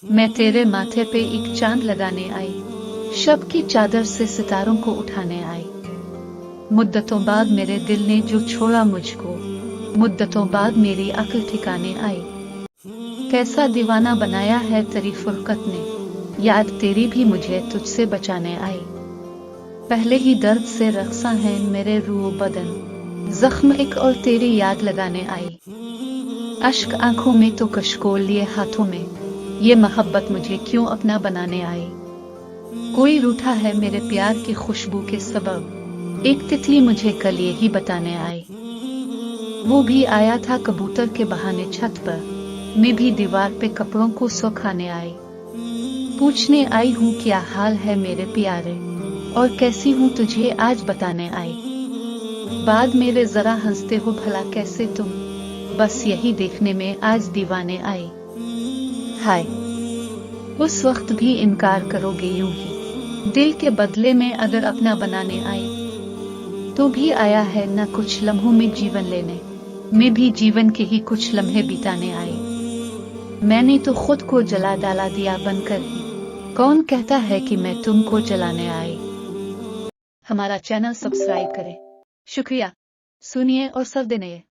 मैं तेरे माथे पे एक चांद लगाने आई, शब की चादर से सितारों को उठाने आई। मुद्दतों बाद मेरे दिल ने जो छोड़ा मुझको, मुद्दतों बाद मेरी अक्ल ठिकाने आई। कैसा दीवाना बनाया है तेरी फुरकत ने, याद तेरी भी मुझे तुझसे बचाने आई। पहले ही दर्द से रक्सा है मेरे रूह बदन, जख्म एक और तेरी याद लगाने आई। अश्क आंखों में तो कशकोल लिए हाथों में, ये मोहब्बत मुझे क्यों अपना बनाने आई। कोई रूठा है मेरे प्यार की खुशबू के सबब, एक तितली मुझे कल यही बताने आई। वो भी आया था कबूतर के बहाने छत पर, मैं भी दीवार पे कपड़ों को सुखाने आई। पूछने आई हूँ क्या हाल है मेरे प्यारे, और कैसी हूँ तुझे आज बताने आई। बाद मेरे जरा हंसते हो भला कैसे तुम, बस यही देखने में आज दीवाने आई। हाय, उस वक्त भी इनकार करोगे यूं ही, दिल के बदले में अगर अपना बनाने आई। तो भी आया है ना कुछ लम्हों में जीवन लेने, मैं भी जीवन के ही कुछ लम्हे बिताने आई। मैंने तो खुद को जला डाला दिया बनकर ही, कौन कहता है कि मैं तुमको जलाने आई। हमारा चैनल सब्सक्राइब करें। शुक्रिया। सुनिए और सर देने।